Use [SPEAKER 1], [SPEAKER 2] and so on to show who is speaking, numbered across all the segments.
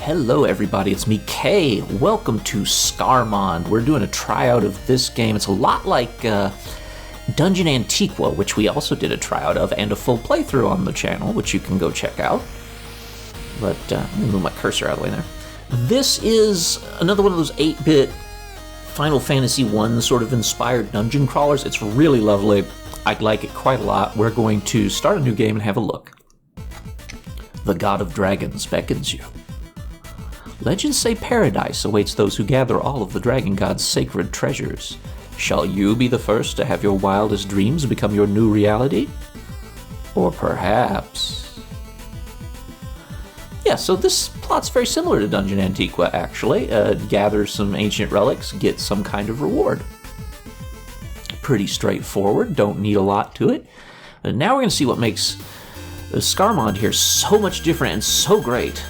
[SPEAKER 1] Hello everybody, it's me, Kay. Welcome to Scarmonde. We're doing a tryout of this game. It's a lot like Dungeon Antiqua, which we also did a tryout of, and a full playthrough on the channel, which you can go check out. But let me move my cursor out of the way there. This is another one of those 8-bit Final Fantasy I sort of inspired dungeon crawlers. It's really lovely. I like it quite a lot. We're going to start a new game and have a look. The God of Dragons beckons you. Legends say paradise awaits those who gather all of the dragon god's sacred treasures. Shall you be the first to have your wildest dreams become your new reality? Or perhaps... Yeah, so this plot's very similar to Dungeon Antiqua, actually. Gather some ancient relics, get some kind of reward. Pretty straightforward, don't need a lot to it. And now we're going to see what makes Scarmonde here so much different and so great.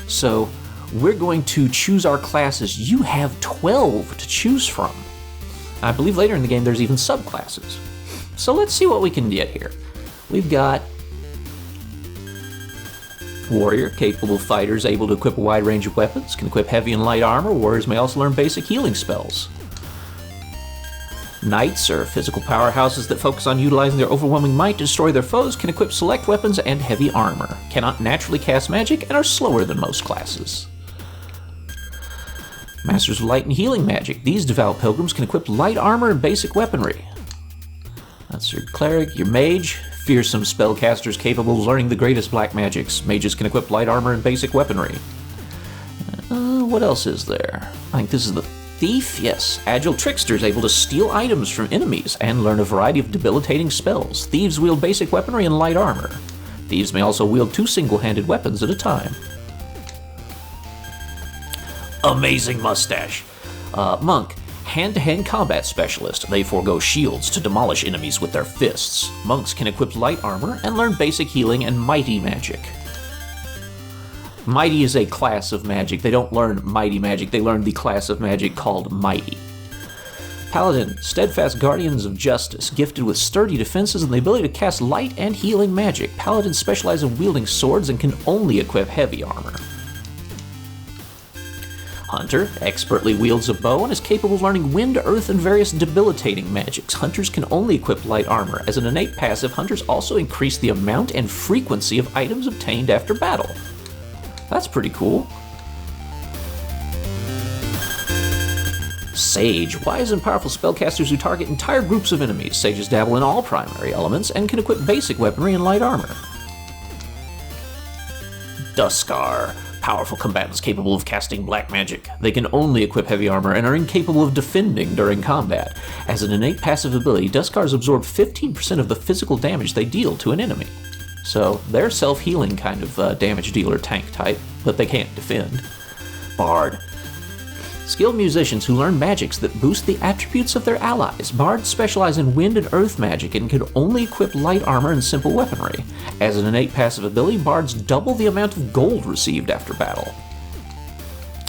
[SPEAKER 1] So we're going to choose our classes. You have 12 to choose from. I believe later in the game there's even subclasses. So let's see what we can get here. We've got Warrior, capable fighters able to equip a wide range of weapons, can equip heavy and light armor. Warriors may also learn basic healing spells. Knights are physical powerhouses that focus on utilizing their overwhelming might to destroy their foes, can equip select weapons and heavy armor, cannot naturally cast magic, and are slower than most classes. Masters of Light and Healing Magic. These devout pilgrims can equip light armor and basic weaponry. That's your cleric, your mage. Fearsome spellcasters capable of learning the greatest black magics. Mages can equip light armor and basic weaponry. What else is there? I think this is the thief. Yes. Agile tricksters able to steal items from enemies and learn a variety of debilitating spells. Thieves wield basic weaponry and light armor. Thieves may also wield 2 single-handed weapons at a time. Amazing mustache. Monk, hand-to-hand combat specialist. They forego shields to demolish enemies with their fists. Monks can equip light armor and learn basic healing and mighty magic. Mighty is a class of magic. They don't learn mighty magic. They learn the class of magic called mighty. Paladin, steadfast guardians of justice, gifted with sturdy defenses and the ability to cast light and healing magic. Paladins specialize in wielding swords and can only equip heavy armor. Hunter expertly wields a bow and is capable of learning wind, earth, and various debilitating magics. Hunters can only equip light armor. As an innate passive, hunters also increase the amount and frequency of items obtained after battle. That's pretty cool. Sage, wise and powerful spellcasters who target entire groups of enemies. Sages dabble in all primary elements and can equip basic weaponry and light armor. Duskar, powerful combatants capable of casting black magic. They can only equip heavy armor and are incapable of defending during combat. As an innate passive ability, Duskars absorb 15% of the physical damage they deal to an enemy. So they're self-healing kind of damage dealer tank type, but they can't defend. Bard, skilled musicians who learn magics that boost the attributes of their allies. Bards specialize in wind and earth magic and can only equip light armor and simple weaponry. As an innate passive ability, bards double the amount of gold received after battle.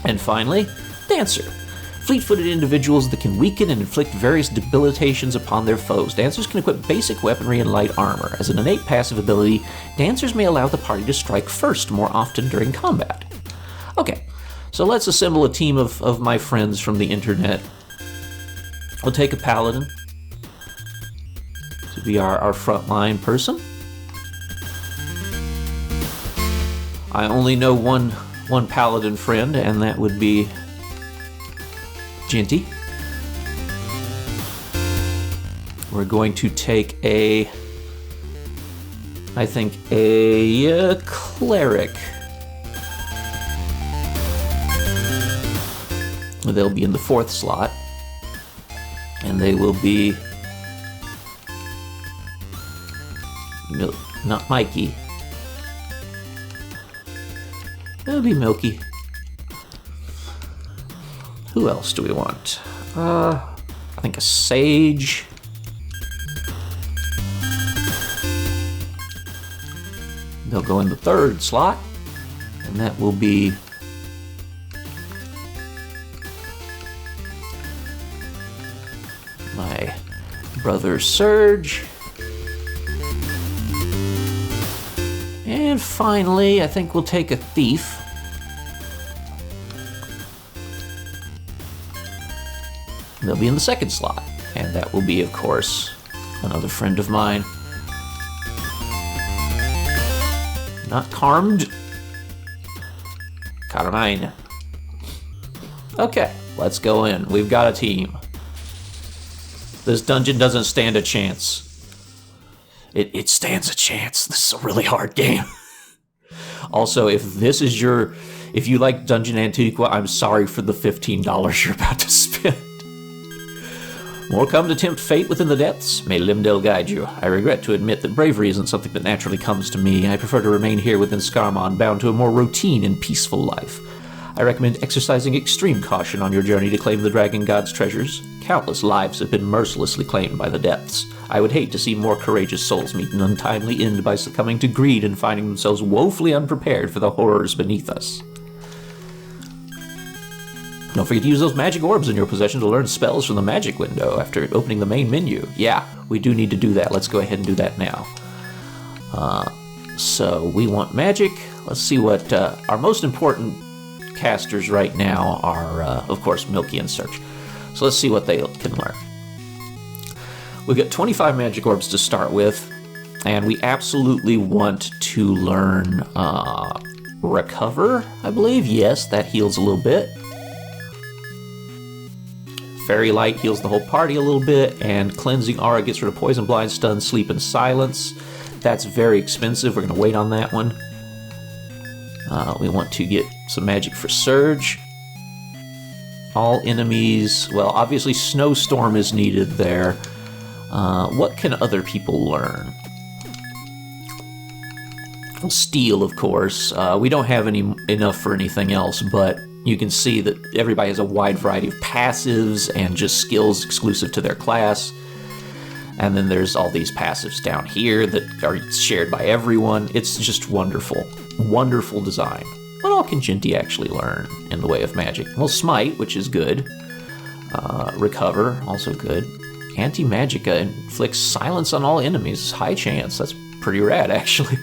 [SPEAKER 1] And finally, Dancer. Fleet-footed individuals that can weaken and inflict various debilitations upon their foes. Dancers can equip basic weaponry and light armor. As an innate passive ability, dancers may allow the party to strike first more often during combat. Okay. So let's assemble a team of my friends from the internet. We'll take a paladin to be our frontline person. I only know one paladin friend, and that would be Genty. We're going to take a cleric. They'll be in the 4th slot, and they will be not Mikey. It'll be Milky. Who else do we want? I think a sage. They'll go in the 3rd slot, and that will be my brother Serge. And finally, I think we'll take a thief They'll be in the second slot. And that will be, of course, another friend of mine. Not Carmed. Carmine. Okay, let's go in. We've got a team. This dungeon doesn't stand a chance. It stands a chance. This is a really hard game. Also, if you like Dungeon Antiqua, I'm sorry for the $15 you're about to spend. More come to tempt fate within the depths. May Limdale guide you. I regret to admit that bravery isn't something that naturally comes to me. I prefer to remain here within Scarmonde, bound to a more routine and peaceful life. I recommend exercising extreme caution on your journey to claim the Dragon God's treasures. Countless lives have been mercilessly claimed by the depths. I would hate to see more courageous souls meet an untimely end by succumbing to greed and finding themselves woefully unprepared for the horrors beneath us. Don't forget to use those magic orbs in your possession to learn spells from the magic window after opening the main menu. Yeah, we do need to do that. Let's go ahead and do that now. So we want magic. Let's see what our most important casters right now are, of course, Milky and Search. So let's see what they can learn. We've got 25 magic orbs to start with, and we absolutely want to learn Recover, I believe. Yes, that heals a little bit. Fairy Light heals the whole party a little bit, and Cleansing Aura gets rid of Poison, Blind, Stun, Sleep, and Silence. That's very expensive. We're going to wait on that one. We want to get some magic for Surge. All enemies... Well, obviously Snowstorm is needed there. What can other people learn? Steel, of course. We don't have enough for anything else, but... You can see that everybody has a wide variety of passives and just skills exclusive to their class. And then there's all these passives down here that are shared by everyone. It's just wonderful. Wonderful design. What all can Jinty actually learn in the way of magic? Well, Smite, which is good. Recover, also good. Anti-Magica inflicts silence on all enemies. High chance. That's pretty rad, actually.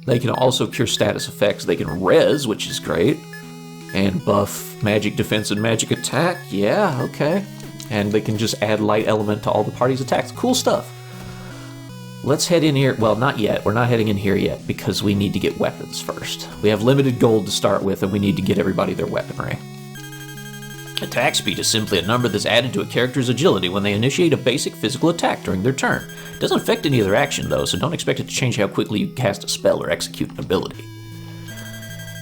[SPEAKER 1] They can also cure status effects. They can res, which is great. And buff magic defense and magic attack. Yeah, okay. And they can just add light element to all the party's attacks. Cool stuff. Let's head in here. Well, not yet. We're not heading in here yet because we need to get weapons first. We have limited gold to start with, and we need to get everybody their weaponry. Attack speed is simply a number that's added to a character's agility when they initiate a basic physical attack during their turn. It doesn't affect any of their action, though, so don't expect it to change how quickly you cast a spell or execute an ability.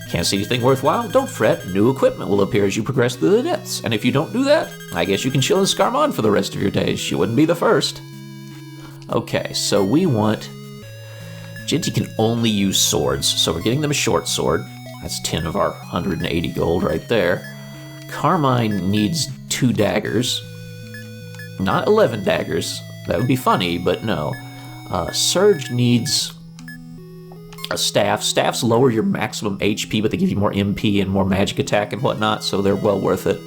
[SPEAKER 1] Can't see anything worthwhile? Don't fret. New equipment will appear as you progress through the depths, and if you don't do that, I guess you can chill in Scarmonde for the rest of your days. You wouldn't be the first. Okay, so we want... Jinty can only use swords, so we're getting them a short sword. That's 10 of our 180 gold right there. Carmine needs 2 daggers. Not 11 daggers. That would be funny, but no. Surge needs a staff. Staffs lower your maximum HP, but they give you more MP and more magic attack and whatnot, so they're well worth it.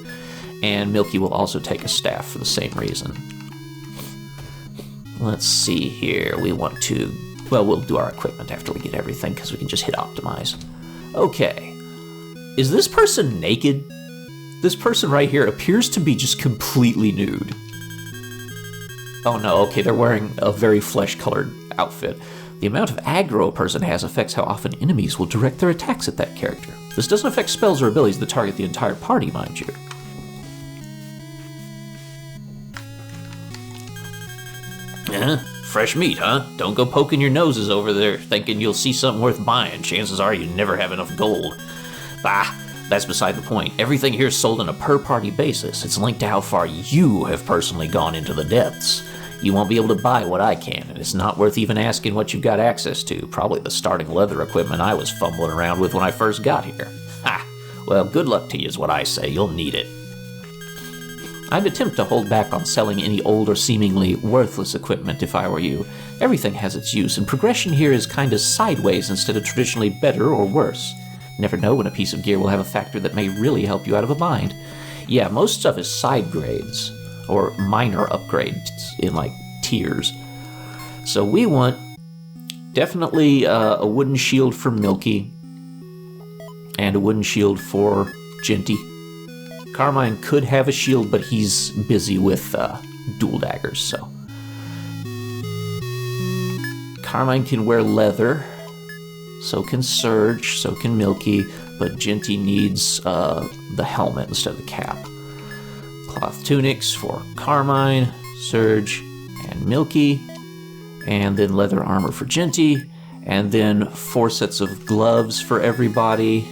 [SPEAKER 1] And Milky will also take a staff for the same reason. Let's see here. We want to... Well, we'll do our equipment after we get everything, because we can just hit optimize. Okay. Is this person naked? This person right here appears to be just completely nude. Oh no, okay, they're wearing a very flesh-colored outfit. The amount of aggro a person has affects how often enemies will direct their attacks at that character. This doesn't affect spells or abilities that target the entire party, mind you. Fresh meat, huh? Don't go poking your noses over there thinking you'll see something worth buying. Chances are you never have enough gold. Bah! That's beside the point. Everything here is sold on a per-party basis. It's linked to how far you have personally gone into the depths. You won't be able to buy what I can, and it's not worth even asking what you've got access to. Probably the starting leather equipment I was fumbling around with when I first got here. Ha! Well, good luck to you is what I say. You'll need it. I'd attempt to hold back on selling any old or seemingly worthless equipment if I were you. Everything has its use, and progression here is kinda sideways instead of traditionally better or worse. Never know when a piece of gear will have a factor that may really help you out of a bind. Yeah, most stuff is side grades, or minor upgrades in, like, tiers. So we want definitely a wooden shield for Milky, and a wooden shield for Jinty. Carmine could have a shield, but he's busy with dual daggers, so. Carmine can wear leather, so can Surge, so can Milky, but Genty needs the helmet instead of the cap. Cloth tunics for Carmine, Surge, and Milky, and then leather armor for Genty, and then 4 sets of gloves for everybody,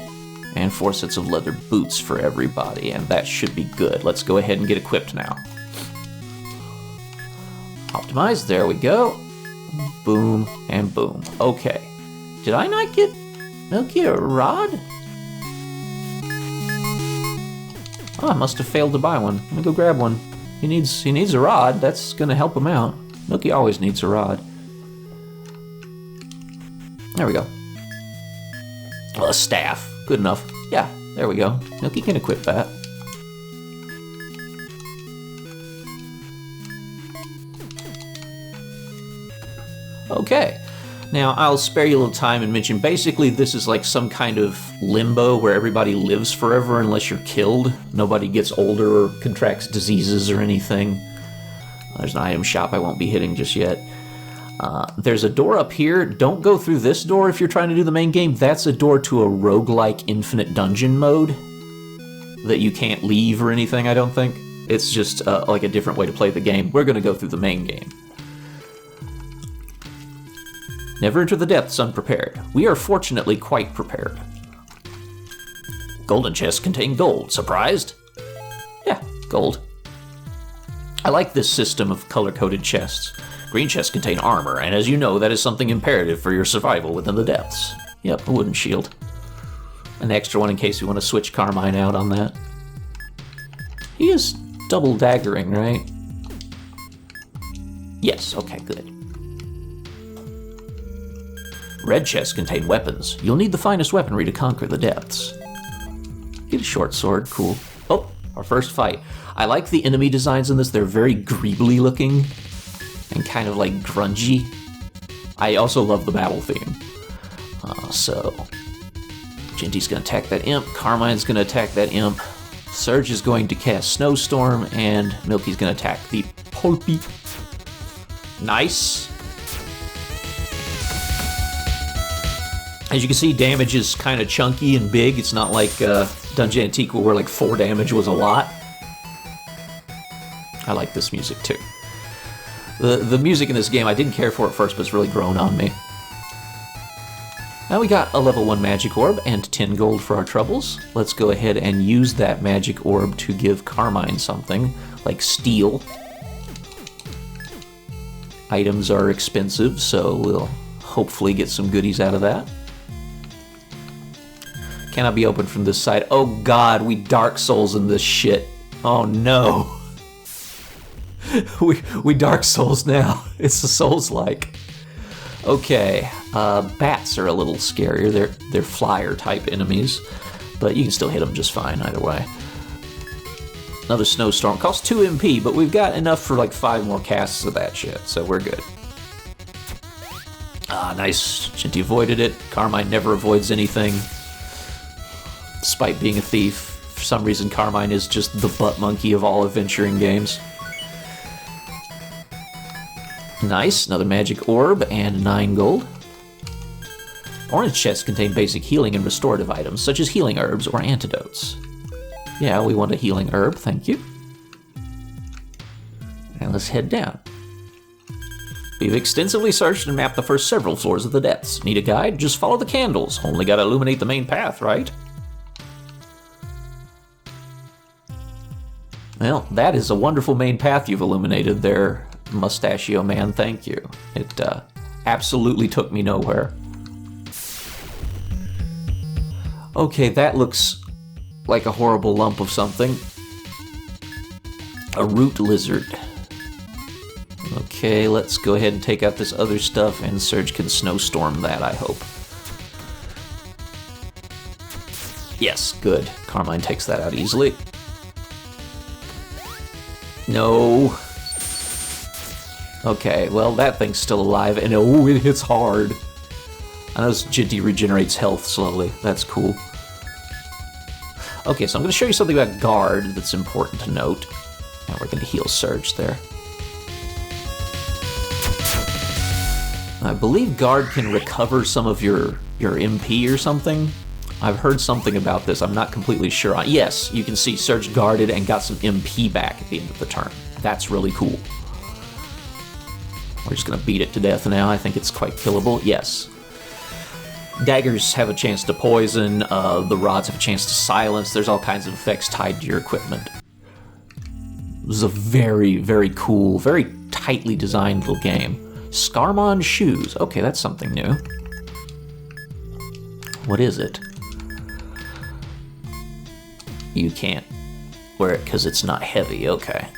[SPEAKER 1] and 4 sets of leather boots for everybody, and that should be good. Let's go ahead and get equipped now. Optimize, there we go. Boom, and boom. Okay. Did I not get Milky a rod? Oh, I must have failed to buy one. Let me go grab one. He needs a rod. That's gonna help him out. Milky always needs a rod. There we go. Well, a staff. Good enough. Yeah, there we go. Milky can equip that. Okay. Now, I'll spare you a little time and mention, basically, this is like some kind of limbo where everybody lives forever unless you're killed. Nobody gets older or contracts diseases or anything. There's an item shop I won't be hitting just yet. There's a door up here. Don't go through this door if you're trying to do the main game. That's a door to a roguelike infinite dungeon mode that you can't leave or anything, I don't think. It's just like a different way to play the game. We're going to go through the main game. Never enter the depths unprepared. We are fortunately quite prepared. Golden chests contain gold. Surprised? Yeah, gold. I like this system of color-coded chests. Green chests contain armor, and as you know, that is something imperative for your survival within the depths. Yep, a wooden shield. An extra one in case you want to switch Carmine out on that. He is double daggering, right? Yes, okay, good. Red chests contain weapons. You'll need the finest weaponry to conquer the depths. Get a short sword, cool. Oh, our first fight. I like the enemy designs in this. They're very greebly looking and kind of like grungy. I also love the battle theme. So, Genty's gonna attack that imp. Carmine's gonna attack that imp. Surge is going to cast Snowstorm, and Milky's gonna attack the Pulpy. Nice. As you can see, damage is kind of chunky and big. It's not like Dungeon Antiqua where like 4 damage was a lot. I like this music too. The music in this game I didn't care for at first, but it's really grown on me. Now we got a level 1 magic orb and 10 gold for our troubles. Let's go ahead and use that magic orb to give Carmine something, like steel. Items are expensive, so we'll hopefully get some goodies out of that. Cannot be opened from this side. Oh god, we Dark Souls in this shit. Oh no. we Dark Souls now. It's the Souls-like. Okay, bats are a little scarier. They're flyer-type enemies, but you can still hit them just fine either way. Another snowstorm. Costs 2 MP, but we've got enough for like 5 more casts of that shit, so we're good. Ah, nice. Genty avoided it. Carmine never avoids anything. Despite being a thief, for some reason Carmine is just the butt monkey of all adventuring games. Nice, another magic orb and 9 gold. Orange chests contain basic healing and restorative items, such as healing herbs or antidotes. Yeah, we want a healing herb, thank you. And let's head down. We've extensively searched and mapped the first several floors of the depths. Need a guide? Just follow the candles. Only gotta illuminate the main path, right? Well, that is a wonderful main path you've illuminated there, Mustachio Man, thank you. It absolutely took me nowhere. Okay, that looks like a horrible lump of something. A root lizard. Okay, let's go ahead and take out this other stuff, and Surge can snowstorm that, I hope. Yes, good. Carmine takes that out easily. No. Okay, well, that thing's still alive, and oh, it hits hard. I know Genty regenerates health slowly. That's cool. Okay, so I'm going to show you something about Guard that's important to note. And we're going to heal Surge there. I believe Guard can recover some of your MP or something. I've heard something about this. I'm not completely sure. Yes, you can see Surge guarded and got some MP back at the end of the turn. That's really cool. We're just going to beat it to death now. I think it's quite killable. Yes. Daggers have a chance to poison. The rods have a chance to silence. There's all kinds of effects tied to your equipment. This is a very, very cool, very tightly designed little game. Scarmonde shoes. Okay, that's something new. What is it? You can't wear it because it's not heavy. Okay.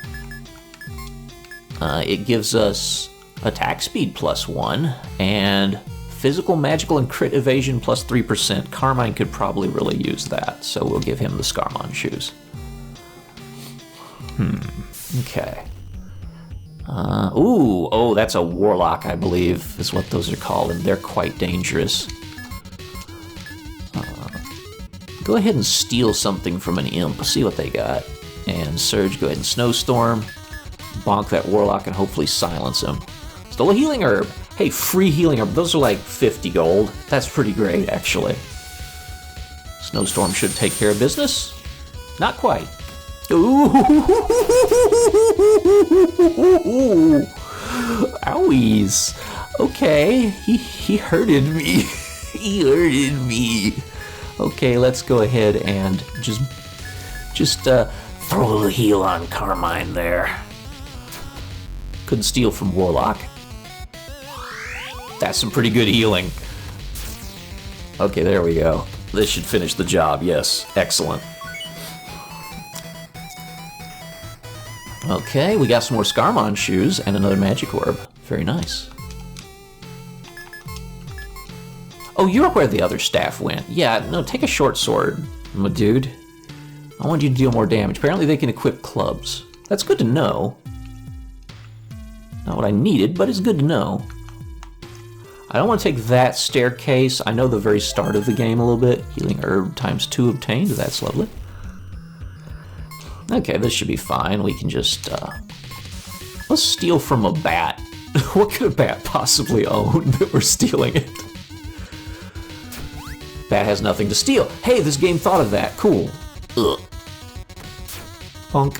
[SPEAKER 1] It gives us attack speed +1 and physical, magical, and crit evasion +3%. Carmine could probably really use that, so we'll give him the Scarmonde shoes. Okay. Oh, that's a Warlock, I believe, is what those are called, and they're quite dangerous. Go ahead and steal something from an Imp, see what they got. And Surge, go ahead and Snowstorm, bonk that Warlock, and hopefully silence him. Stole a Healing Herb. Hey, free Healing Herb. Those are like 50 gold. That's pretty great, actually. Snowstorm should take care of business. Not quite. Ooh! Owies. Okay, he hurted me. He hurted me. Okay, let's go ahead and just throw a little heal on Carmine there. Couldn't steal from Warlock. That's some pretty good healing. Okay, there we go. This should finish the job, yes. Excellent. Okay, we got some more Scarmonde shoes and another magic orb. Very nice. Oh, you're where the other staff went. Yeah, no, take a short sword, my dude. I want you to deal more damage. Apparently they can equip clubs. That's good to know. Not what I needed, but it's good to know. I don't want to take that staircase. I know the very start of the game a little bit. Healing herb ×2 obtained. That's lovely. Okay, this should be fine. We can just, let's steal from a bat. What could a bat possibly own that we're stealing it? Bat has nothing to steal. Hey, this game thought of that. Cool. Ugh. Punk.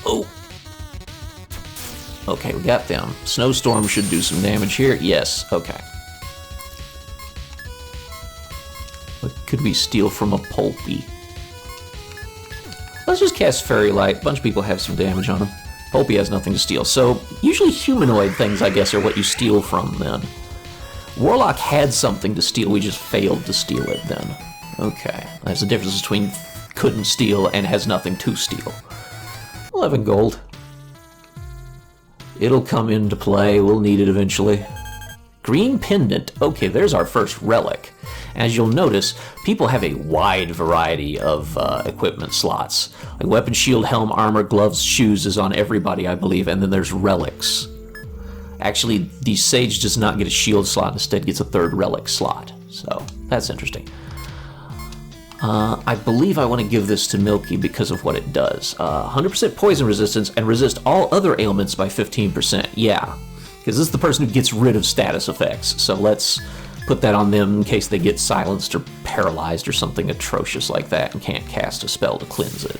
[SPEAKER 1] Oh. Okay, we got them. Snowstorm should do some damage here. Yes, okay. What could we steal from a Pulpy? Let's just cast Fairy Light. A bunch of people have some damage on them. Pulpy has nothing to steal. So, usually humanoid things, I guess, are what you steal from then. Warlock had something to steal, we just failed to steal it then. Okay, that's the difference between couldn't steal and has nothing to steal. 11 gold. It'll come into play, we'll need it eventually. Green Pendant. Okay, there's our first relic. As you'll notice, people have a wide variety of equipment slots. Like weapon, shield, helm, armor, gloves, shoes is on everybody, I believe, and then there's relics. Actually, the Sage does not get a shield slot, instead gets a third relic slot. So, that's interesting. I believe I want to give this to Milky because of what it does. 100% poison resistance and resist all other ailments by 15%. Yeah, because this is the person who gets rid of status effects. So let's put that on them in case they get silenced or paralyzed or something atrocious like that and can't cast a spell to cleanse it.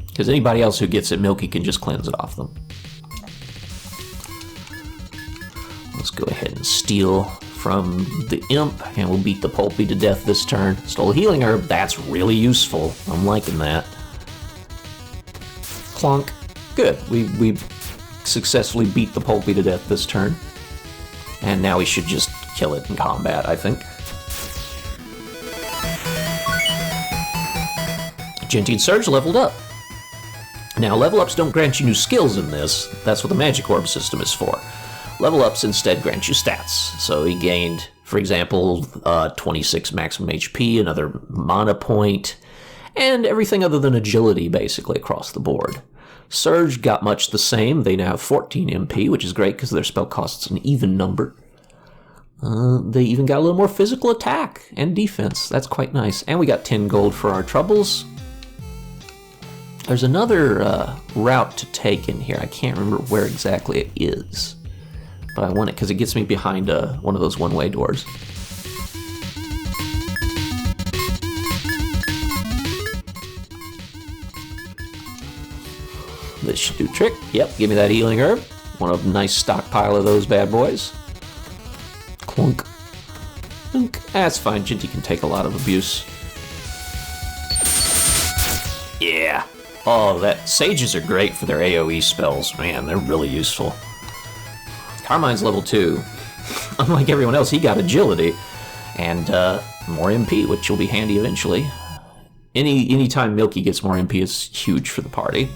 [SPEAKER 1] Because anybody else who gets it, Milky can just cleanse it off them. Let's go ahead and steal from the Imp, and we'll beat the Pulpy to death this turn. Stole a Healing Herb, that's really useful. I'm liking that. Clunk. Good, we successfully beat the Pulpy to death this turn. And now we should just kill it in combat, I think. Gentine Surge leveled up. Now, level ups don't grant you new skills in this. That's what the Magic Orb system is for. Level ups instead grant you stats. So he gained, for example, 26 maximum HP, another mana point, and everything other than agility basically across the board. Surge got much the same. They now have 14 MP, which is great because their spell costs an even number. They even got a little more physical attack and defense. That's quite nice. And we got 10 gold for our troubles. There's another route to take in here. I can't remember where exactly it is. But I want it because it gets me behind one of those one-way doors. This should do trick. Yep, give me that healing herb. Want a nice stockpile of those bad boys. Clunk. Clunk. That's fine. Jinty can take a lot of abuse. Yeah. Oh, sages are great for their AoE spells. Man, they're really useful. Carmine's level 2. Unlike everyone else, he got agility. And more MP, which will be handy eventually. Anytime Milky gets more MP, it's huge for the party.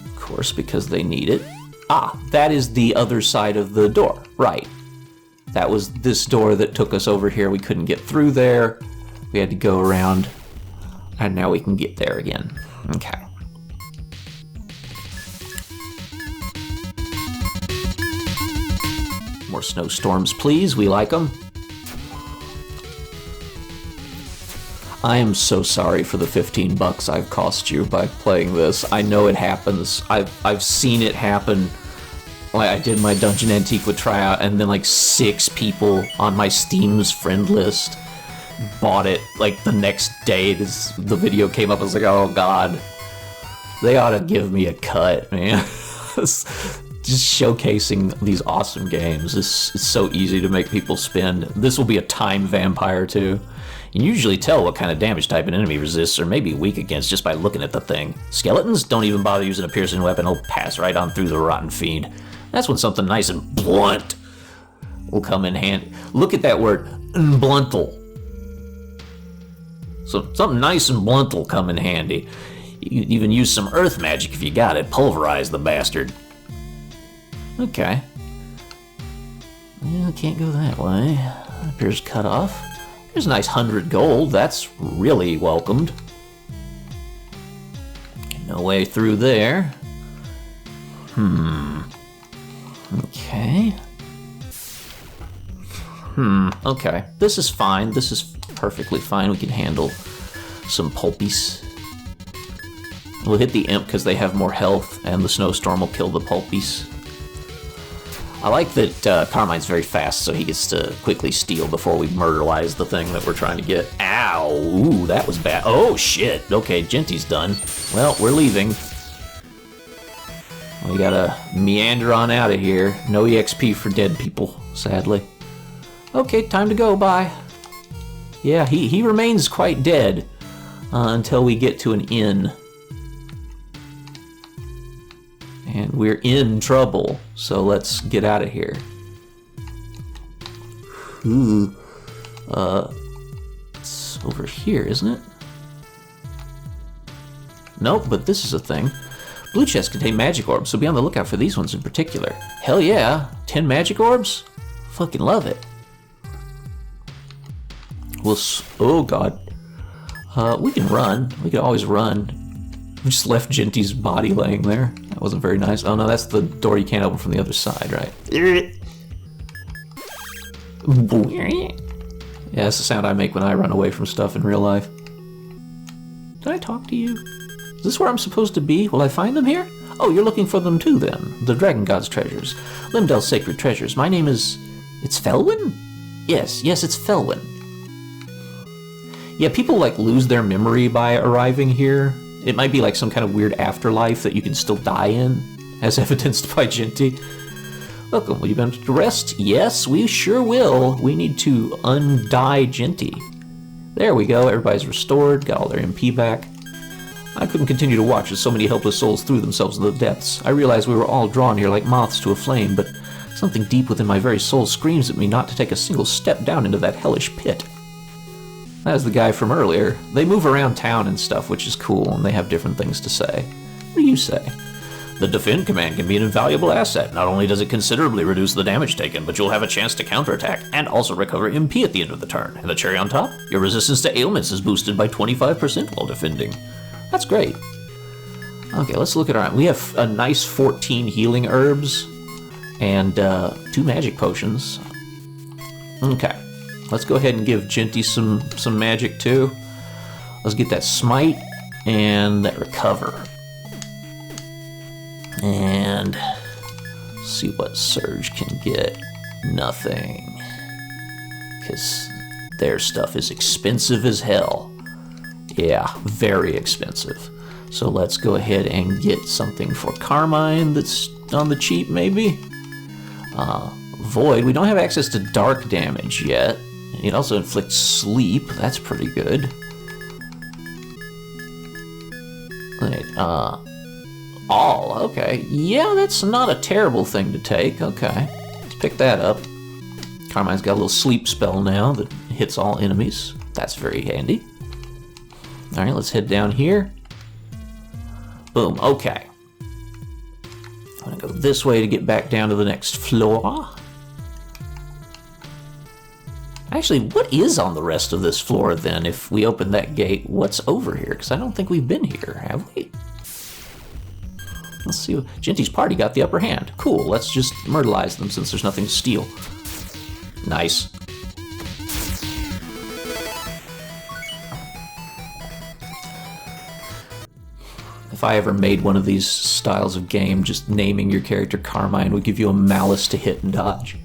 [SPEAKER 1] Of course, because they need it. Ah, that is the other side of the door. Right. That was this door that took us over here. We couldn't get through there. We had to go around. And now we can get there again. Okay. More snowstorms, please. We like them. I am so sorry for the $15 I've cost you by playing this. I know it happens. I've seen it happen. I did my Dungeon Antiqua tryout, and then like 6 people on my Steam's friend list bought it like the next day the video came up. I was like, oh god, they ought to give me a cut, man. Just showcasing these awesome games. It's so easy to make people spend. This will be a time vampire too. You can usually tell what kind of damage type an enemy resists or may be weak against just by looking at the thing. Skeletons don't even bother using a piercing weapon. He'll pass right on through the rotten fiend. That's when something nice and blunt will come in handy. Look at that word, bluntal. So something nice and blunt will come in handy. You can even use some earth magic if you got it. Pulverize the bastard. Okay. Well, can't go that way. Appears cut off. There's a nice 100 gold. That's really welcomed. No way through there. Okay. Okay. This is fine. This is perfectly fine. We can handle some pulpies. We'll hit the imp because they have more health, and the snowstorm will kill the pulpies. I like that Carmine's very fast, so he gets to quickly steal before we murderize the thing that we're trying to get. Ow! Ooh, that was bad. Oh, shit. Okay, Jinty's done. Well, we're leaving. We gotta meander on out of here. No EXP for dead people, sadly. Okay, time to go. Bye. Yeah, he remains quite dead until we get to an inn. And we're in trouble, so let's get out of here. Ooh. It's over here, isn't it? Nope, but this is a thing. Blue chests contain magic orbs, so be on the lookout for these ones in particular. Hell yeah, 10 magic orbs? Fucking love it. Oh god. We can run. We can always run. We just left Jinty's body laying there. That wasn't very nice. Oh no, that's the door you can't open from the other side, right? Yeah, that's the sound I make when I run away from stuff in real life. Did I talk to you? Is this where I'm supposed to be? Will I find them here? Oh, you're looking for them too, then. The Dragon God's treasures. Limdell's sacred treasures. My name is... It's Felwyn? Yes, it's Felwyn. Yeah, people, like, lose their memory by arriving here. It might be like some kind of weird afterlife that you can still die in, as evidenced by Jinty. Welcome, will you benefit to rest? Yes, we sure will. We need to undie Jinty. There we go, everybody's restored, got all their MP back. I couldn't continue to watch as so many helpless souls threw themselves into the depths. I realized we were all drawn here like moths to a flame, but something deep within my very soul screams at me not to take a single step down into that hellish pit. That was the guy from earlier. They move around town and stuff, which is cool, and they have different things to say. What do you say? The defend command can be an invaluable asset. Not only does it considerably reduce the damage taken, but you'll have a chance to counterattack, and also recover MP at the end of the turn. And the cherry on top? Your resistance to ailments is boosted by 25% while defending. That's great. Okay, let's look at our... We have a nice 14 healing herbs, and 2 magic potions. Okay, let's go ahead and give Jinty some magic too. Let's get that smite and that recover. And see what Surge can get. Nothing. Because their stuff is expensive as hell. Yeah, very expensive. So let's go ahead and get something for Carmine that's on the cheap, maybe? Void. We don't have access to dark damage yet. It also inflicts sleep. That's pretty good. Wait, all. Okay. Yeah, that's not a terrible thing to take. Okay. Let's pick that up. Carmine's got a little sleep spell now that hits all enemies. That's very handy. Alright, let's head down here. Boom. Okay. I'm gonna go this way to get back down to the next floor. Actually, what is on the rest of this floor then? If we open that gate, what's over here? Because I don't think we've been here, have we? Let's see. Jinty's party got the upper hand. Cool, let's just myrtleize them since there's nothing to steal. Nice. If I ever made one of these styles of game, just naming your character Carmine would give you a malice to hit and dodge.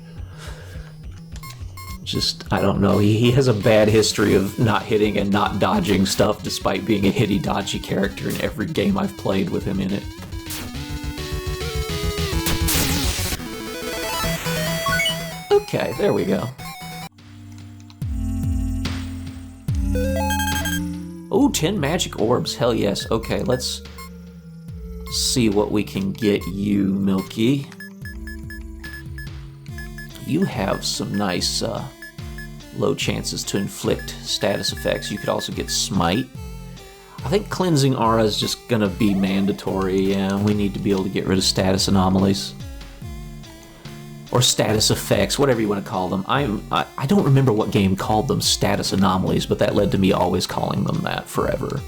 [SPEAKER 1] Just, I don't know, he has a bad history of not hitting and not dodging stuff despite being a hitty dodgy character in every game I've played with him in it. Okay, there we go. Oh, 10 magic orbs, hell yes. Okay, let's see what we can get you, Milky. You have some nice low chances to inflict status effects. You could also get Smite. I think Cleansing Aura is just gonna be mandatory. Yeah, we need to be able to get rid of status anomalies. Or status effects, whatever you want to call them. I don't remember what game called them status anomalies, but that led to me always calling them that forever.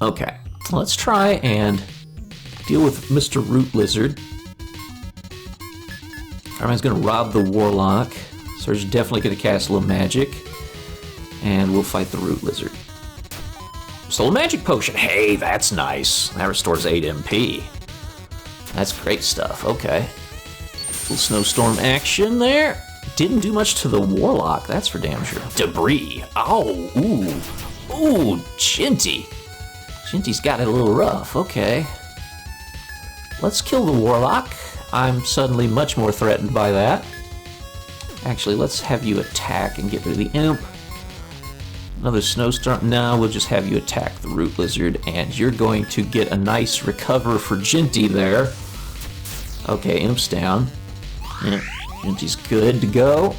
[SPEAKER 1] Okay, let's try and deal with Mr. Root Lizard. Carmine's gonna rob the Warlock. Surge definitely gonna cast a little magic. And we'll fight the Root Lizard. Soul Magic Potion. Hey, that's nice. That restores 8 MP. That's great stuff. Okay. Little snowstorm action there. Didn't do much to the Warlock. That's for damn sure. Debris. Oh, ooh. Ooh, Jinty. Jinty's got it a little rough. Okay. Let's kill the Warlock. I'm suddenly much more threatened by that. Actually, let's have you attack and get rid of the Imp. Another snowstorm. No, we'll just have you attack the Root Lizard, and you're going to get a nice recover for Jinty there. Okay, Imp's down. Yeah, Jinty's good to go.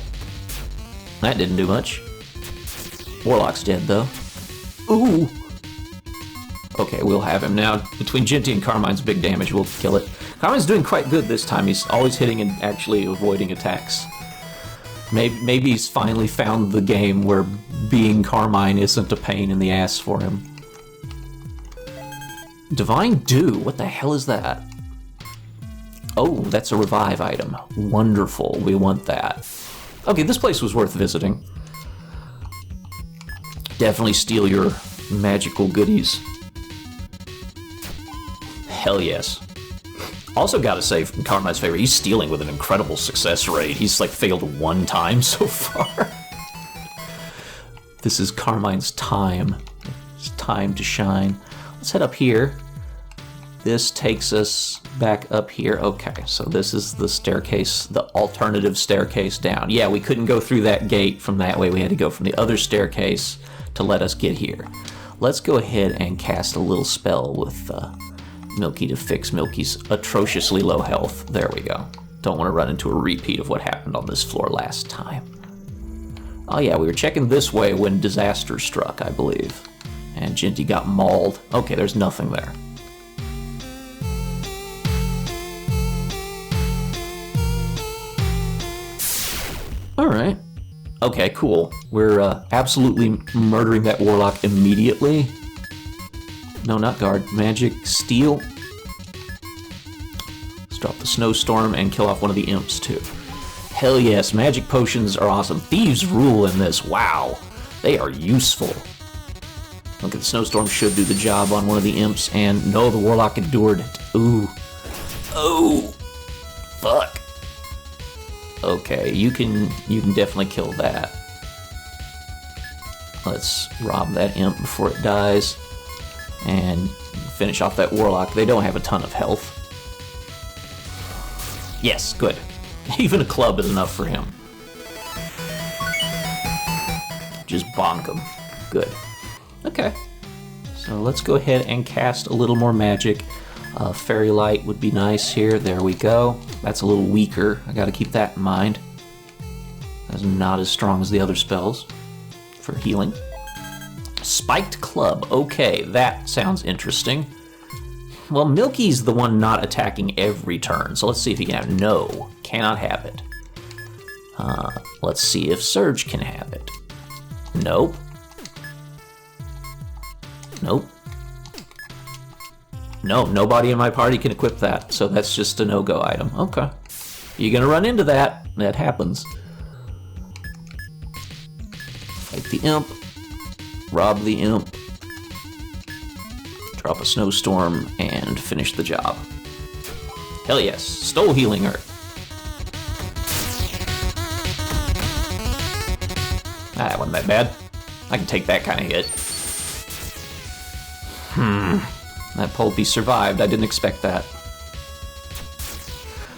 [SPEAKER 1] That didn't do much. Warlock's dead, though. Ooh! Okay, we'll have him now. Between Jinty and Carmine's big damage, we'll kill it. Carmine's doing quite good this time. He's always hitting and actually avoiding attacks. Maybe he's finally found the game where being Carmine isn't a pain in the ass for him. Divine Dew, what the hell is that? Oh, that's a revive item. Wonderful, we want that. Okay, this place was worth visiting. Definitely steal your magical goodies. Hell yes. Also gotta say, from Carmine's favor, he's stealing with an incredible success rate. He's like failed 1 time so far. This is Carmine's time. It's time to shine. Let's head up here. This takes us back up here. Okay, so this is the staircase, the alternative staircase down. Yeah, we couldn't go through that gate from that way. We had to go from the other staircase to let us get here. Let's go ahead and cast a little spell with Milky to fix Milky's atrociously low health. There we go. Don't want to run into a repeat of what happened on this floor last time. Oh yeah, we were checking this way when disaster struck, I believe. And Jinty got mauled. Okay, there's nothing there. Alright. Okay, cool. We're absolutely murdering that Warlock immediately. No, not guard. Magic, steal. Let's drop the snowstorm and kill off one of the imps, too. Hell yes, magic potions are awesome. Thieves rule in this, wow. They are useful. Okay, the snowstorm should do the job on one of the imps, and no, the warlock endured it. Ooh. Oh! Fuck. Okay, you can definitely kill that. Let's rob that imp before it dies, and finish off that warlock. They don't have a ton of health. Yes, good. Even a club is enough for him. Just bonk him. Good. Okay. So let's go ahead and cast a little more magic. Fairy Light would be nice here. There we go. That's a little weaker. I gotta keep that in mind. That's not as strong as the other spells for healing. Spiked Club. Okay, that sounds interesting. Well, Milky's the one not attacking every turn, so let's see if he can have. No, cannot have it. Let's see if Surge can have it. Nope. Nope. No, nobody in my party can equip that, so that's just a no-go item. Okay. You're gonna run into that. That happens. Fight the imp. Rob the imp. Drop a snowstorm and finish the job. Hell yes, stole healing earth. That wasn't that bad. I can take that kind of hit. That Pulpy survived. I didn't expect that.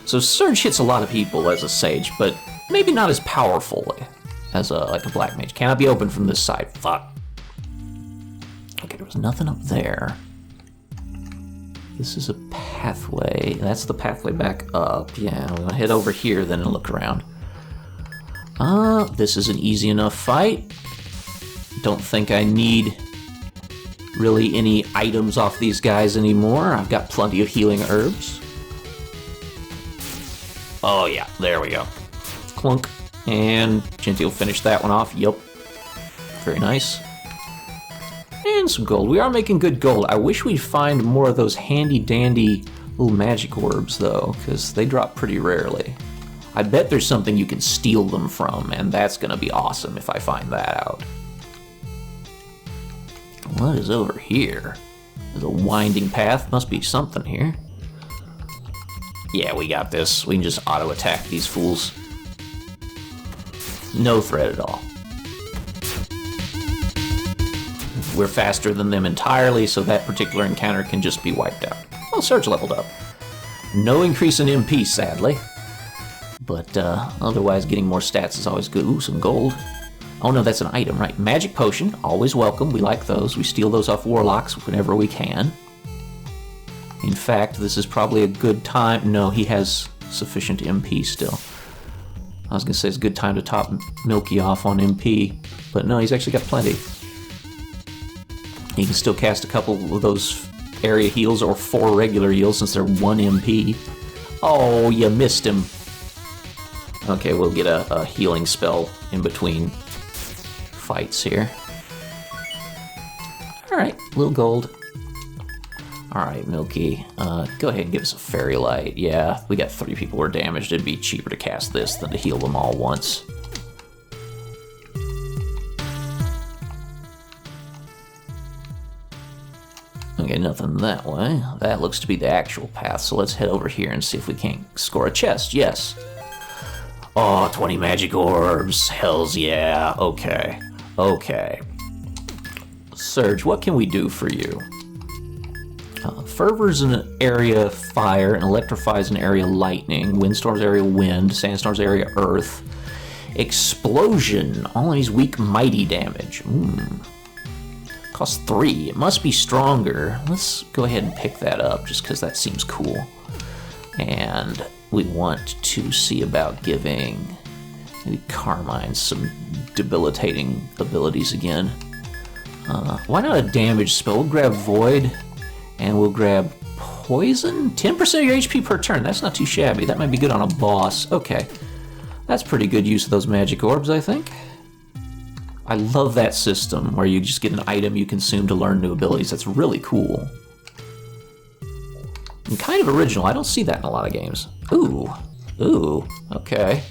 [SPEAKER 1] So Surge hits a lot of people as a Sage, but maybe not as powerfully as like a Black Mage. Cannot be opened from this side. Fuck. Okay, there was nothing up there. This is a pathway. That's the pathway back up. Yeah, we're gonna head over here then and look around. This is an easy enough fight. Don't think I need really any items off these guys anymore. I've got plenty of healing herbs. Oh yeah, there we go. Clunk. And Genty will finish that one off. Yup. Very nice. And some gold. We are making good gold. I wish we'd find more of those handy-dandy little magic orbs, though, because they drop pretty rarely. I bet there's something you can steal them from, and that's going to be awesome if I find that out. What is over here? There's a winding path. Must be something here. Yeah, we got this. We can just auto-attack these fools. No threat at all. We're faster than them entirely, so that particular encounter can just be wiped out. Well, Surge leveled up. No increase in MP, sadly. But otherwise, getting more stats is always good. Ooh, some gold. Oh no, that's an item, right? Magic Potion, always welcome. We like those. We steal those off Warlocks whenever we can. In fact, this is probably a good time. No, he has sufficient MP still. I was going to say it's a good time to top Milky off on MP, but no, he's actually got plenty. He can still cast a couple of those area heals or 4 regular heals since they're 1 MP. Oh, you missed him. Okay, we'll get a healing spell in between fights here. Alright, little gold. Alright, Milky, go ahead and give us a Fairy Light. Yeah, we got 3 people who are damaged. It'd be cheaper to cast this than to heal them all once. Okay, nothing that way. That looks to be the actual path, so let's head over here and see if we can't score a chest. Yes. Oh, 20 magic orbs. Hells yeah. Okay. Okay. Surge, what can we do for you? Fervor's an area of fire, and electrifies an area lightning. Windstorm's area wind, sandstorm's area earth. Explosion, all these weak mighty damage. Costs 3. It must be stronger. Let's go ahead and pick that up just because that seems cool. And we want to see about giving maybe Carmine some debilitating abilities again. Why not a damage spell? We'll grab Void and we'll grab Poison. 10% of your HP per turn. That's not too shabby. That might be good on a boss. Okay. That's pretty good use of those magic orbs, I think. I love that system where you just get an item you consume to learn new abilities. That's really cool. And kind of original. I don't see that in a lot of games. Ooh. Ooh. Okay.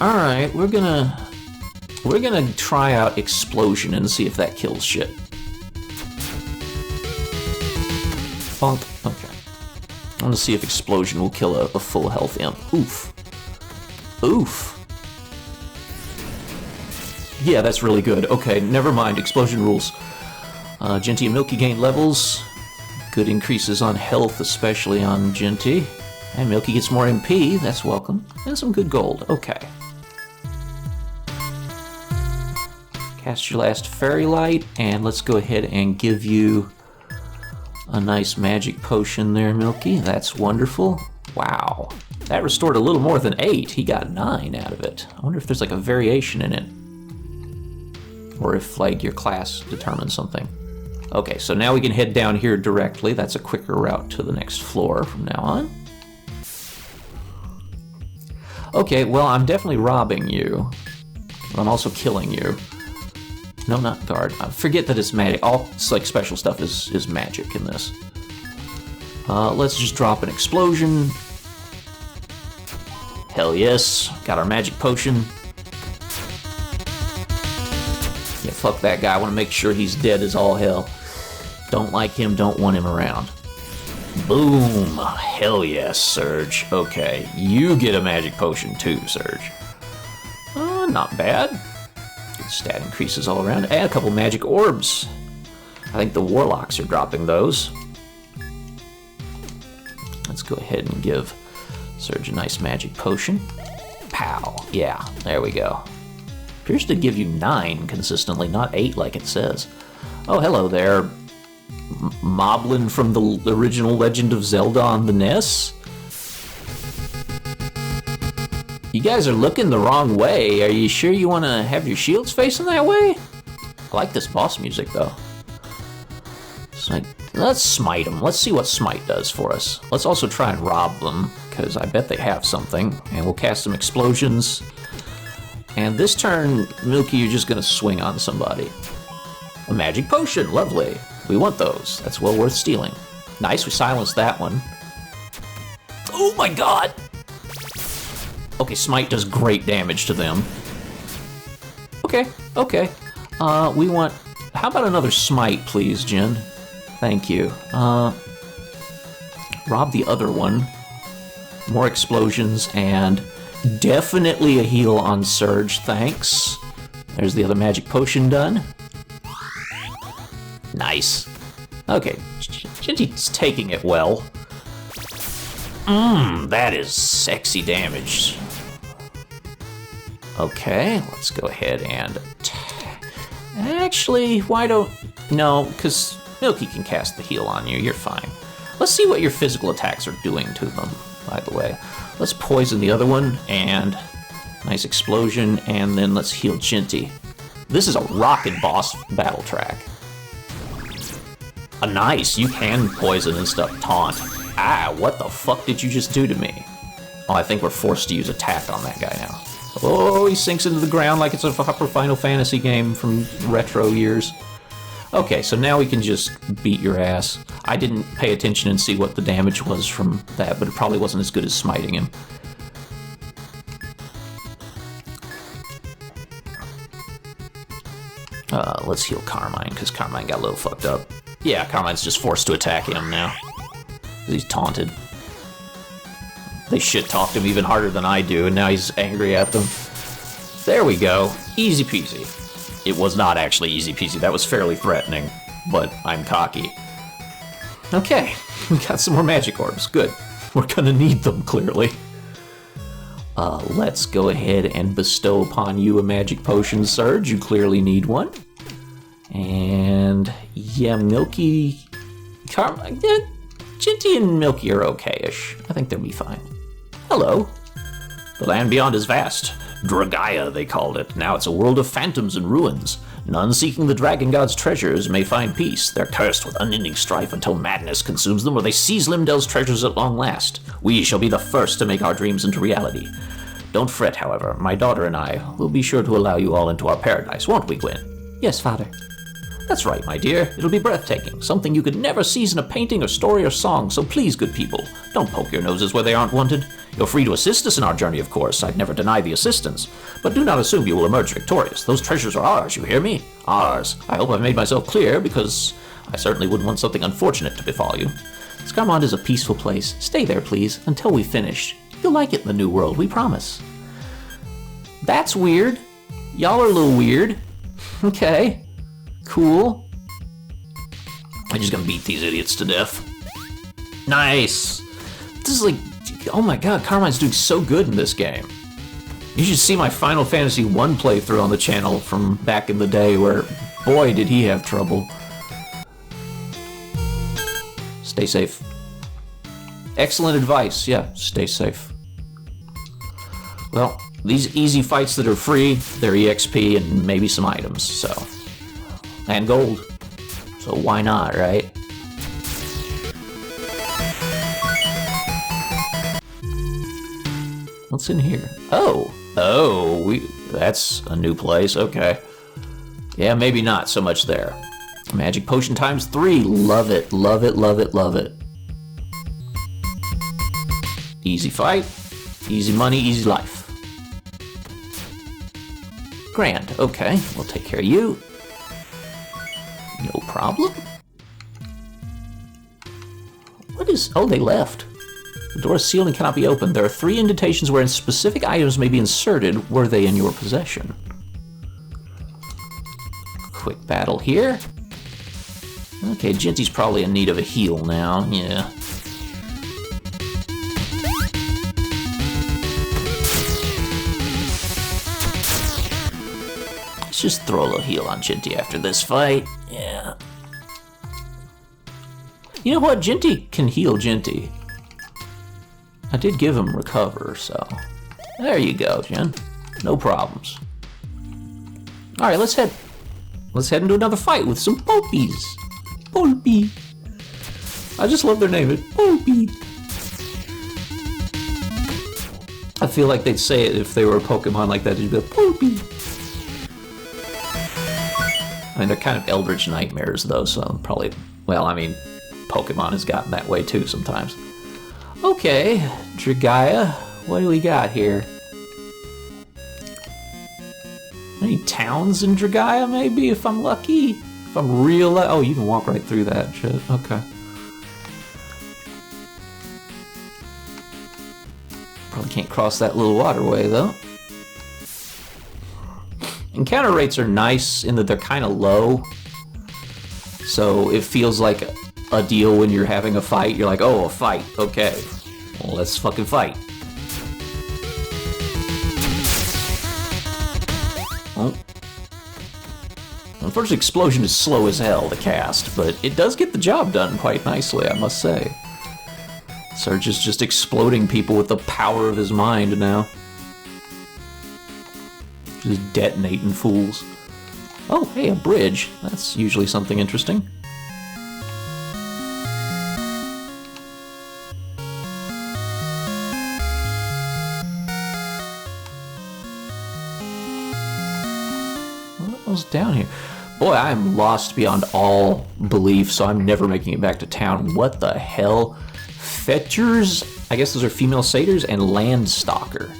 [SPEAKER 1] Alright, we're gonna try out Explosion and see if that kills shit. Bonk. Okay. I want to see if Explosion will kill a full health imp. Oof. Oof. Yeah, that's really good. Okay, never mind. Explosion rules. Genty and Milky gain levels. Good increases on health, especially on Genty. And Milky gets more MP. That's welcome. And some good gold. Okay. Cast your last Fairy Light, and let's go ahead and give you a nice magic potion there, Milky. That's wonderful. Wow. That restored a little more than 8. He got 9 out of it. I wonder if there's like a variation in it. Or if like your class determines something. Okay, so now we can head down here directly. That's a quicker route to the next floor from now on. Okay, well, I'm definitely robbing you. I'm also killing you. No, not guard. Forget that it's magic. All like special stuff is magic in this. Let's just drop an explosion. Hell yes. Got our magic potion. Yeah, fuck that guy. I want to make sure he's dead as all hell. Don't like him, don't want him around. Boom. Hell yes, Surge. Okay, you get a magic potion too, Surge. Not bad. Good stat increases all around. And a couple magic orbs. I think the Warlocks are dropping those. Let's go ahead and give Surge a nice magic potion. Pow. Yeah, there we go. Appears to give you 9 consistently, not 8 like it says. Oh, hello there. Moblin from the original Legend of Zelda on the NES? You guys are looking the wrong way. Are you sure you want to have your shields facing that way? I like this boss music, though. It's like, let's smite them. Let's see what smite does for us. Let's also try and rob them, because I bet they have something. And we'll cast some explosions. And this turn, Milky, you're just going to swing on somebody. A magic potion. Lovely. We want those. That's well worth stealing. Nice, we silenced that one. Oh my god! Okay, smite does great damage to them. Okay, okay. We want... How about another smite, please, Jen? Thank you. Rob the other one. More explosions, and definitely a heal on Surge, thanks. There's the other magic potion done. Nice. Okay, Genty's taking it well. That is sexy damage. Okay, let's go ahead and... Actually, why don't... No, because Milky can cast the heal on you, you're fine. Let's see what your physical attacks are doing to them, by the way. Let's poison the other one, and... Nice explosion, and then let's heal Genty. This is a rockin' boss battle track. Nice, you can poison and stuff. Taunt. Ah, what the fuck did you just do to me? Oh, I think we're forced to use attack on that guy now. Oh, he sinks into the ground like it's a proper Final Fantasy game from retro years. Okay, so now we can just beat your ass. I didn't pay attention and see what the damage was from that, but it probably wasn't as good as smiting him. Let's heal Carmine, because Carmine got a little fucked up. Yeah, Carmine's just forced to attack him now. He's taunted. They shit-talked him even harder than I do, and now he's angry at them. There we go. Easy peasy. It was not actually easy peasy. That was fairly threatening, but I'm cocky. Okay, we got some more magic orbs. Good. We're gonna need them, clearly. Let's go ahead and bestow upon you a magic potion, Surge. You clearly need one. And yeah, Milky... Genty and Milky are okay-ish. I think they'll be fine. Hello. The land beyond is vast. Dragaia, they called it. Now it's a world of phantoms and ruins. None seeking the Dragon God's treasures may find peace. They're cursed with unending strife until madness consumes them, or they seize Limdell's treasures at long last. We shall be the first to make our dreams into reality. Don't fret, however. My daughter and I will be sure to allow you all into our paradise, won't we, Gwen? Yes, Father. That's right, my dear. It'll be breathtaking. Something you could never seize in a painting or story or song. So please, good people, don't poke your noses where they aren't wanted. You're free to assist us in our journey, of course. I'd never deny the assistance. But do not assume you will emerge victorious. Those treasures are ours, you hear me? Ours. I hope I've made myself clear, because I certainly wouldn't want something unfortunate to befall you. Scarmonde is a peaceful place. Stay there, please, until we've finished. You'll like it in the new world, we promise. That's weird. Y'all are a little weird. Okay. Cool. I'm just gonna beat these idiots to death. Nice. This is like, oh my god, Carmine's doing so good in this game. You should see my Final Fantasy 1 playthrough on the channel from back in the day where, boy, did he have trouble. Stay safe. Excellent advice, yeah, stay safe. Well, these easy fights that are free, they're EXP and maybe some items, so. And gold. So why not, right? What's in here? Oh, that's a new place, okay. Yeah, maybe not so much there. Magic potion times 3, love it, love it, love it, love it. Easy fight, easy money, easy life. Grand, okay, we'll take care of you. No problem. What is, oh, they left. The door is sealed and cannot be opened. There are 3 indentations wherein specific items may be inserted were they in your possession. Quick battle here. Okay, Jinty's probably in need of a heal now, yeah. Let's just throw a little heal on Jinty after this fight, yeah. You know what, Jinty can heal Jinty. I did give him recover, so there you go, Jin. No problems. All right, let's head into another fight with some Polpies. Polpy. I just love their name. It's Polpy. I feel like they'd say it if they were a Pokemon like that. They'd be like, Polpy. I mean, they're kind of Eldritch Nightmares, though, so probably, well, I mean, Pokemon has gotten that way, too, sometimes. Okay, Dragaya, what do we got here? Any towns in Dragaya, maybe, if I'm lucky? If I'm real oh, you can walk right through that shit, okay. Probably can't cross that little waterway, though. Encounter rates are nice in that they're kind of low. So it feels like a deal when you're having a fight. You're like, oh, a fight, okay. Well, let's fucking fight. Oh. Unfortunately, Explosion is slow as hell to cast, but it does get the job done quite nicely, I must say. Surge is just exploding people with the power of his mind now. Just detonating fools. Oh, hey, a bridge. That's usually something interesting. What was down here? Boy, I am lost beyond all belief, so I'm never making it back to town. What the hell? Fetchers? I guess those are female satyrs, and Landstalker.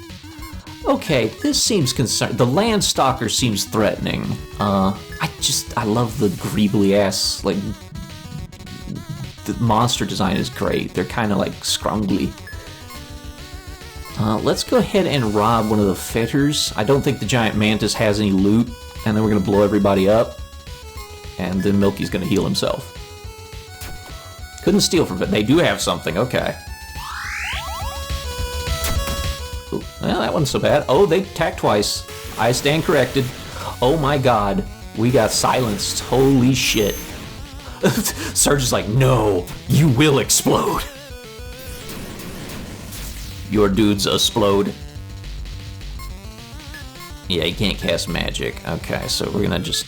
[SPEAKER 1] Okay, this seems concerned. The Landstalker seems threatening. I love the greebly ass, like, the monster design is great. They're kind of like scrungly. Let's go ahead and rob one of the fetters. I don't think the giant mantis has any loot, and then we're gonna blow everybody up, and then Milky's gonna heal himself. Couldn't steal from it. They do have something, okay. Ooh, well, that wasn't so bad. Oh, they attacked twice. I stand corrected. Oh my god, we got silenced. Holy shit. Surge is like, no, you will explode. Your dudes explode. Yeah, you can't cast magic. Okay, so we're gonna just...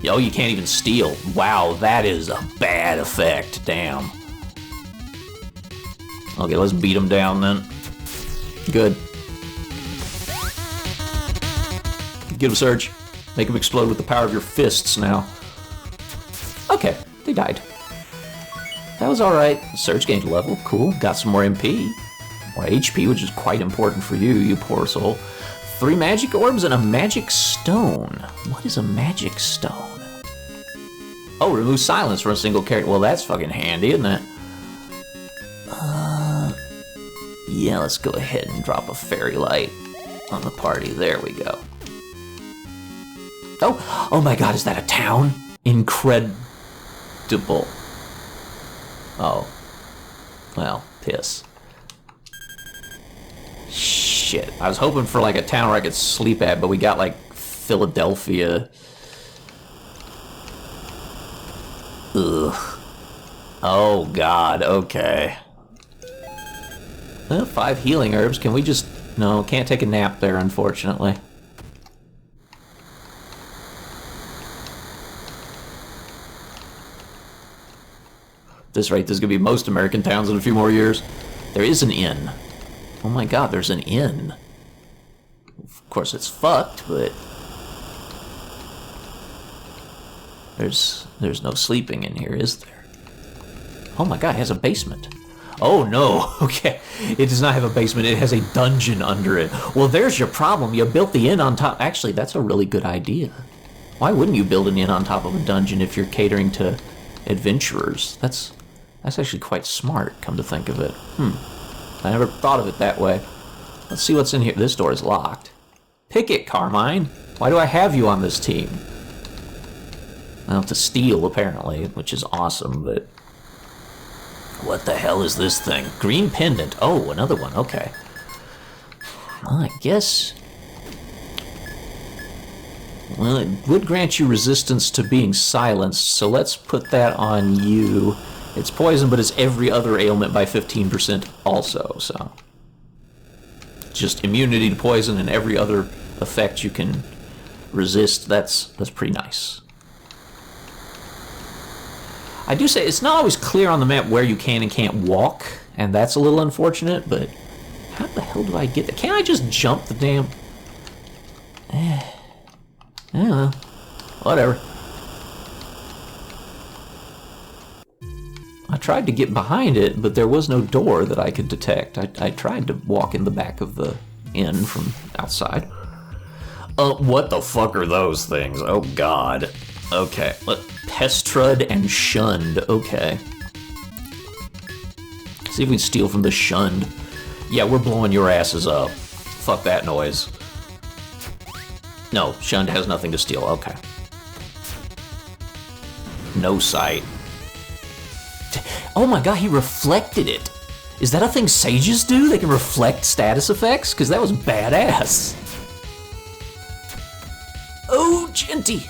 [SPEAKER 1] Oh, you can't even steal. Wow, that is a bad effect. Damn. Okay, let's beat him down then. Good. Get him, Surge. Make him explode with the power of your fists now. Okay, they died. That was alright. Surge gained a level. Cool. Got some more MP. More HP, which is quite important for you, you poor soul. 3 magic orbs and a magic stone. What is a magic stone? Oh, remove silence for a single character. Well, that's fucking handy, isn't it? Yeah, let's go ahead and drop a fairy light on the party. There we go. Oh my god, is that a town? Incredible. Oh. Well, piss. Shit. I was hoping for like a town where I could sleep at, but we got like Philadelphia. Ugh. Oh god, okay. 5 healing herbs. Can we just... No, can't take a nap there, unfortunately. At this rate, there's gonna be most American towns in a few more years. There is an inn. Oh my god, there's an inn. Of course, it's fucked, but... There's no sleeping in here, is there? Oh my god, it has a basement. Oh no, okay. It does not have a basement, it has a dungeon under it. Well, there's your problem. You built the inn on top. Actually, that's a really good idea. Why wouldn't you build an inn on top of a dungeon if you're catering to adventurers? That's actually quite smart, come to think of it. I never thought of it that way. Let's see what's in here. This door is locked. Pick it, Carmine. Why do I have you on this team? I have to steal, apparently, which is awesome, but... What the hell is this thing? Green pendant. Oh, another one. Okay. Well, I guess... Well, it would grant you resistance to being silenced, so let's put that on you. It's poison, but it's every other ailment by 15% also, so... Just immunity to poison and every other effect you can resist. That's pretty nice. I do say it's not always clear on the map where you can and can't walk, and that's a little unfortunate, but how the hell do I get there? Can't I just jump the damn... Yeah, whatever. I tried to get behind it, but there was no door that I could detect. I tried to walk in the back of the inn from outside. What the fuck are those things? Oh god. Okay, Pestrud and Shunned, okay. See if we can steal from the Shunned. Yeah, we're blowing your asses up. Fuck that noise. No, Shunned has nothing to steal, okay. No sight. Oh my god, he reflected it. Is that a thing sages do? They can reflect status effects? Because that was badass. Oh, Genty.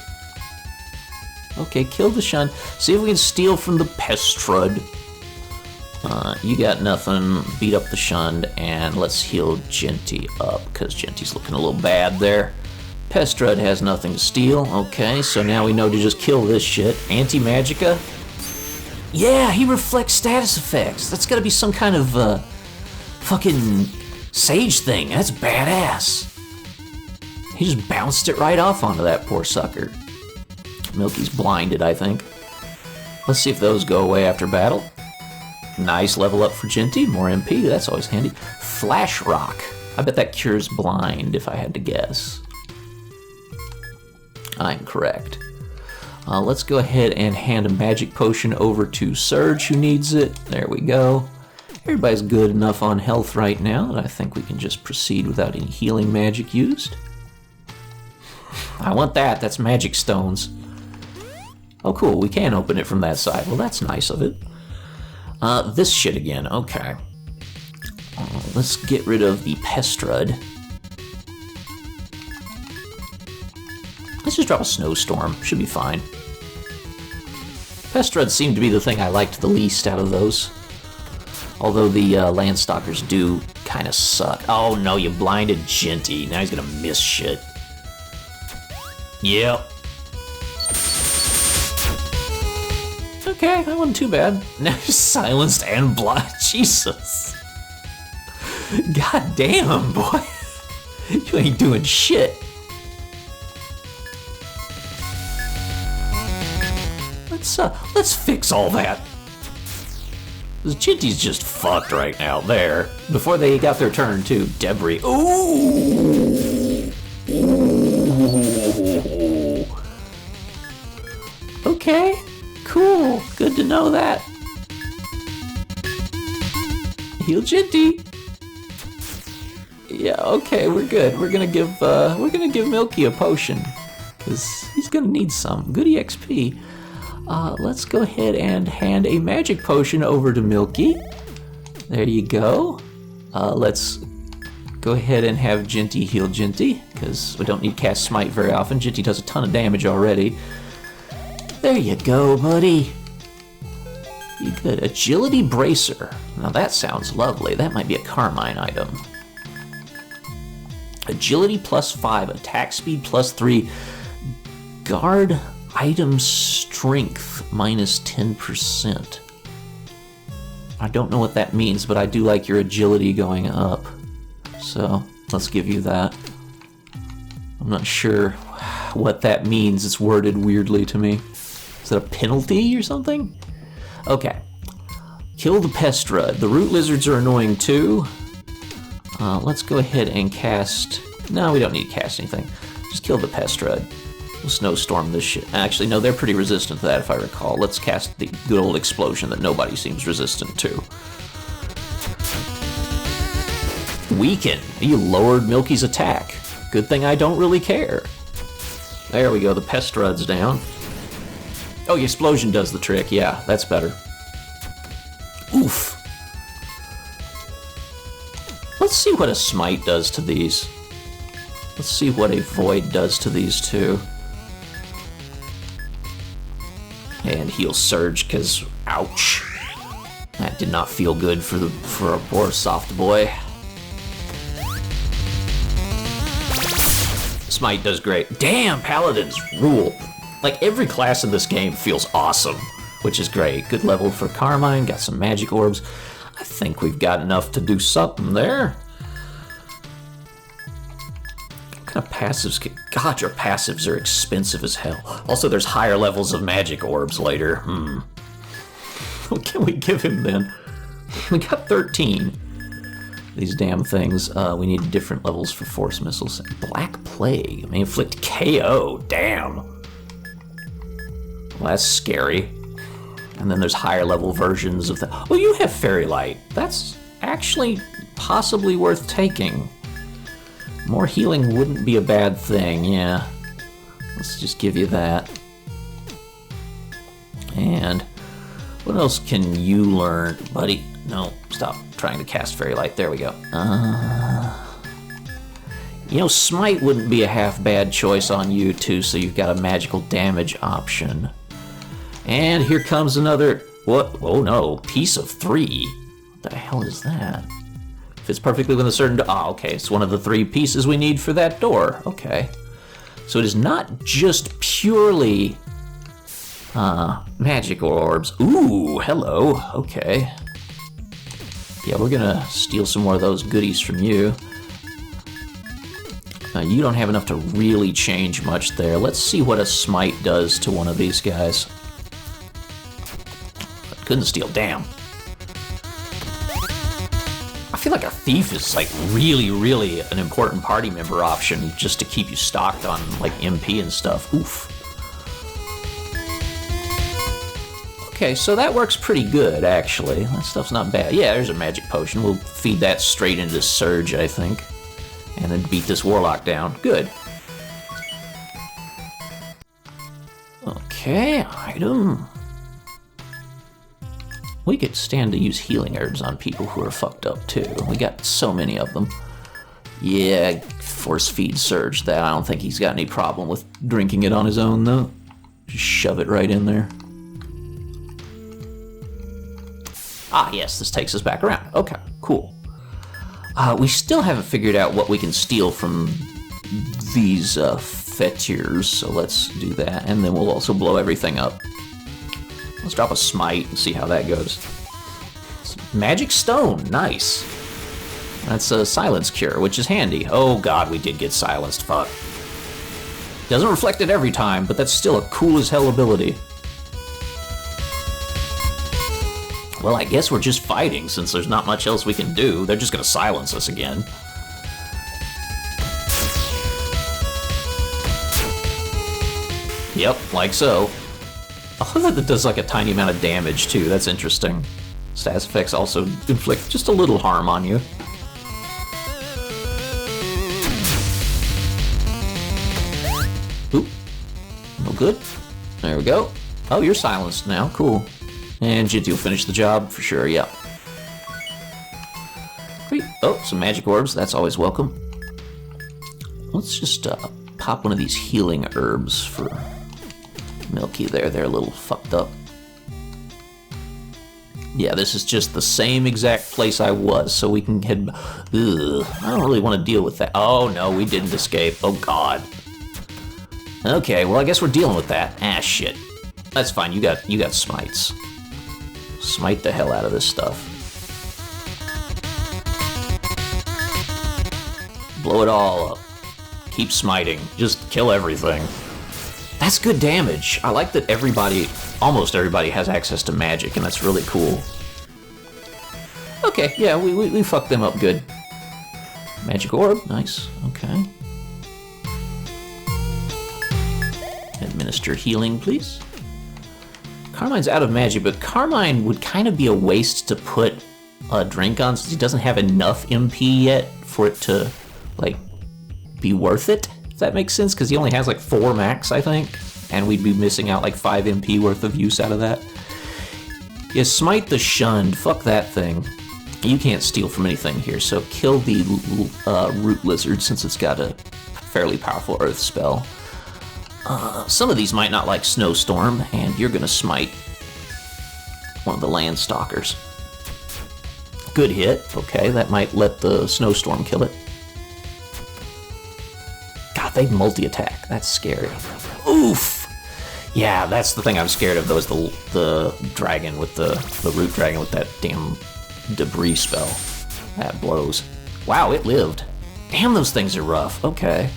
[SPEAKER 1] Okay, kill the Shund. See if we can steal from the Pestrud. You got nothing. Beat up the Shund, and let's heal Genty up, because Genty's looking a little bad there. Pestrud has nothing to steal. Okay, so now we know to just kill this shit. Anti-Magica. Yeah, he reflects status effects. That's gotta be some kind of, fucking sage thing. That's badass. He just bounced it right off onto that poor sucker. Milky's blinded, I think. Let's see if those go away after battle. Nice level up for Genty. More MP, that's always handy. Flash Rock. I bet that cures blind, if I had to guess. I'm correct. Let's go ahead and hand a magic potion over to Surge, who needs it. There we go. Everybody's good enough on health right now that I think we can just proceed without any healing magic used. I want that. That's magic stones. Oh, cool. We can open it from that side. Well, that's nice of it. This shit again. Okay. Let's get rid of the Pestrud. Let's just drop a snowstorm. Should be fine. Pestrud seemed to be the thing I liked the least out of those. Although the Landstalkers do kind of suck. Oh no, you blinded Genty. Now he's gonna miss shit. Yep. Okay, that wasn't too bad. Now he's silenced and blind. Jesus. God damn, boy. You ain't doing shit. let's fix all that. This Jinty's just fucked right now. There. Before they got their turn, too. Debris. Ooh! Ooh. Okay. Cool. Good to know that. Heal Jinty. Yeah, okay, we're good. We're gonna give Milky a potion. Because he's gonna need some. Good EXP. Let's go ahead and hand a magic potion over to Milky. There you go. Let's go ahead and have Jinty heal Jinty, because we don't need cast Smite very often. Jinty does a ton of damage already. There you go, buddy. You good. Agility Bracer. Now that sounds lovely. That might be a Carmine item. Agility +5, attack speed +3, guard item strength -10%. I don't know what that means, but I do like your agility going up. So let's give you that. I'm not sure what that means. It's worded weirdly to me. Is that a penalty or something? Okay. Kill the Pestrud. The root lizards are annoying too. Let's go ahead and cast... No, we don't need to cast anything. Just kill the Pestrud. We'll snowstorm this shit. Actually, no, they're pretty resistant to that if I recall. Let's cast the good old explosion that nobody seems resistant to. Weaken. You lowered Milky's attack. Good thing I don't really care. There we go, the Pestrud's down. Oh, the explosion does the trick. Yeah, that's better. Oof. Let's see what a smite does to these. Let's see what a void does to these two. And heal surge, because ouch. That did not feel good for a poor soft boy. Smite does great. Damn, paladins rule. Like every class in this game feels awesome, which is great. Good level for Carmine, got some magic orbs. I think we've got enough to do something there. What kind of passives? God, your passives are expensive as hell. Also, there's higher levels of magic orbs later. What can we give him then? We got 13. These damn things. We need different levels for force missiles. Black Plague may inflict KO. Damn. Well, that's scary. And then there's higher level versions of that. Oh, you have Fairy Light. That's actually possibly worth taking. More healing wouldn't be a bad thing, yeah. Let's just give you that. And what else can you learn, buddy? No, stop trying to cast Fairy Light. There we go. You know, Smite wouldn't be a half bad choice on you too, so you've got a magical damage option. And here comes another, what? Oh no, piece of 3. What the hell is that? Fits perfectly with a certain door. Ah, okay, it's one of the 3 pieces we need for that door. Okay. So it is not just purely magic orbs. Ooh, hello. Okay. Yeah, we're gonna steal some more of those goodies from you. You don't have enough to really change much there. Let's see what a smite does to one of these guys. Couldn't steal, damn. I feel like a thief is like really an important party member option just to keep you stocked on like MP and stuff. Oof. Okay, so that works pretty good actually. That stuff's not bad. Yeah, there's a magic potion. We'll feed that straight into Surge, I think. And then beat this warlock down. Good. Okay, item. We could stand to use healing herbs on people who are fucked up too. We got so many of them. Yeah, force feed Surge that. I don't think he's got any problem with drinking it on his own though. Just shove it right in there. Ah yes, this takes us back around. Okay, cool. We still haven't figured out what we can steal from these fetirs, so let's do that, and then we'll also blow everything up. Let's drop a smite and see how that goes. Magic stone, nice. That's a silence cure, which is handy. Oh god, we did get silenced, fuck. Doesn't reflect it every time, but that's still a cool as hell ability. Well, I guess we're just fighting since there's not much else we can do. They're just gonna silence us again. Yep, like so. I love that it does like a tiny amount of damage too. That's interesting. Status effects also inflict just a little harm on you. Oop. No good. There we go. Oh, you're silenced now. Cool. And Jinty will finish the job for sure, yep. Great. Oh, some magic orbs. That's always welcome. Let's just pop one of these healing herbs for Milky there. They're a little fucked up. Yeah, this is just the same exact place I was, so we can head... Ugh, I don't really want to deal with that. Oh, no, we didn't escape. Oh, God. Okay, well, I guess we're dealing with that. Ah, shit. That's fine. You got smites. Smite the hell out of this stuff. Blow it all up. Keep smiting. Just kill everything. That's good damage. I like that almost everybody has access to magic, and that's really cool. Okay, yeah, we fucked them up good. Magic orb, nice, okay. Administer healing, please. Carmine's out of magic, but Carmine would kind of be a waste to put a drink on since he doesn't have enough MP yet for it to, like, be worth it, if that makes sense, because he only has like 4 max, I think, and we'd be missing out like 5 MP worth of use out of that. Yeah, smite the shunned, fuck that thing. You can't steal from anything here, so kill the root lizard since it's got a fairly powerful earth spell. Some of these might not like Snowstorm, and you're gonna smite one of the land stalkers. Good hit, okay, that might let the Snowstorm kill it. God, they multi-attack, that's scary. Oof! Yeah, that's the thing I'm scared of, though, is the dragon with the root dragon with that damn debris spell. That blows. Wow, it lived. Damn, those things are rough, okay.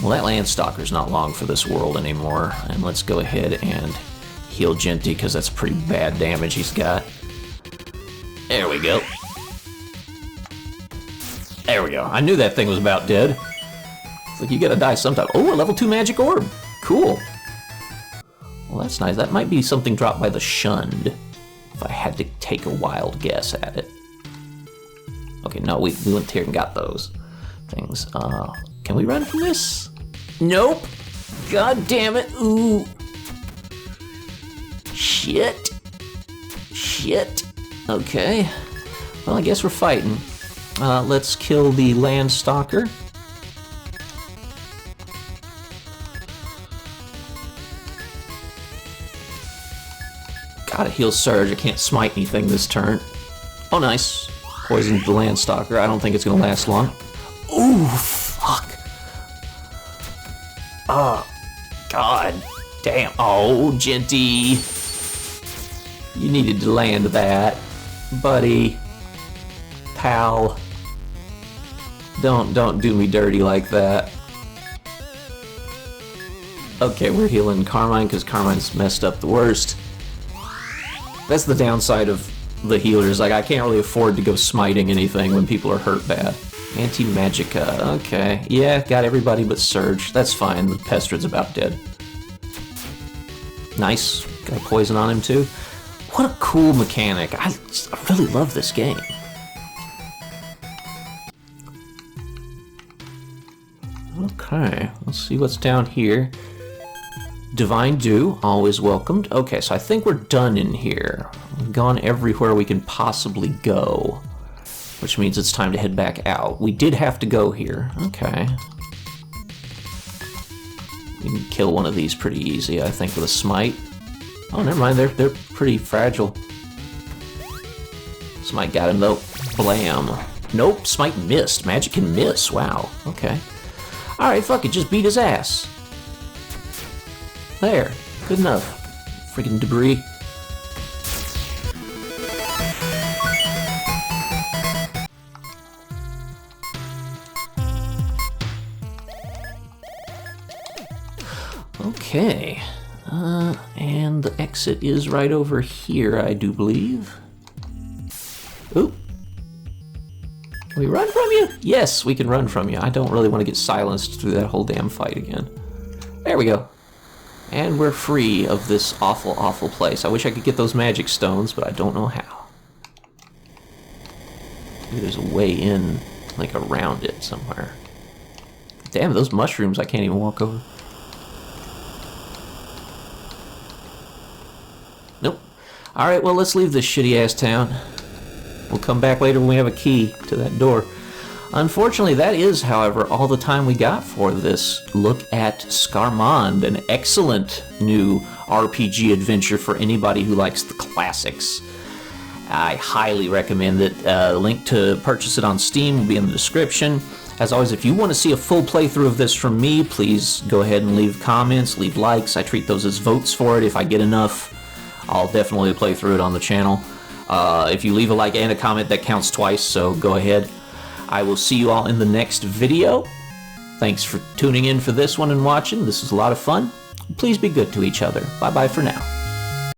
[SPEAKER 1] Well, that Landstalker's not long for this world anymore, and let's go ahead and heal Jinty, because that's pretty bad damage he's got. There we go. There we go. I knew that thing was about dead. It's like, you gotta die sometime. Oh, a level 2 magic orb. Cool. Well, that's nice. That might be something dropped by the shunned, if I had to take a wild guess at it. Okay, no, we went here and got those things. Can we run from this? Nope. God damn it. Ooh. Shit. Shit. Okay. Well, I guess we're fighting. Let's kill the Landstalker. Gotta heal Surge. I can't smite anything this turn. Oh, nice. Poisoned the Landstalker. I don't think it's gonna last long. Ooh, fuck. Oh, God damn. Oh, Jinty. You needed to land that, buddy. Pal. Don't do me dirty like that. Okay, we're healing Carmine because Carmine's messed up the worst. That's the downside of the healers. Like, I can't really afford to go smiting anything when people are hurt bad. Anti-Magica, okay. Yeah, got everybody but Surge. That's fine, the Pestrid's about dead. Nice, got a poison on him too. What a cool mechanic. I really love this game. Okay, let's see what's down here. Divine Dew, always welcomed. Okay, so I think we're done in here. We've gone everywhere we can possibly go, which means it's time to head back out. We did have to go here. Okay. We can kill one of these pretty easy, I think, with a smite. Oh, never mind, they're pretty fragile. Smite got him, though. Blam. Nope, smite missed. Magic can miss. Wow, okay. Alright, fuck it, just beat his ass. There, good enough. Freaking debris. Okay, And the exit is right over here, I do believe. Oop. Can we run from you? Yes, we can run from you. I don't really want to get silenced through that whole damn fight again. There we go. And we're free of this awful, awful place. I wish I could get those magic stones, but I don't know how. Maybe there's a way in, like around it somewhere. Damn, those mushrooms I can't even walk over. Nope. Alright, well, let's leave this shitty-ass town. We'll come back later when we have a key to that door. Unfortunately, that is, however, all the time we got for this look at Scarmonde, an excellent new RPG adventure for anybody who likes the classics. I highly recommend it. The link to purchase it on Steam will be in the description. As always, if you want to see a full playthrough of this from me, please go ahead and leave comments, leave likes. I treat those as votes for it. If I get enough, I'll definitely play through it on the channel. If you leave a like and a comment, that counts twice, so go ahead. I will see you all in the next video. Thanks for tuning in for this one and watching. This was a lot of fun. Please be good to each other. Bye-bye for now.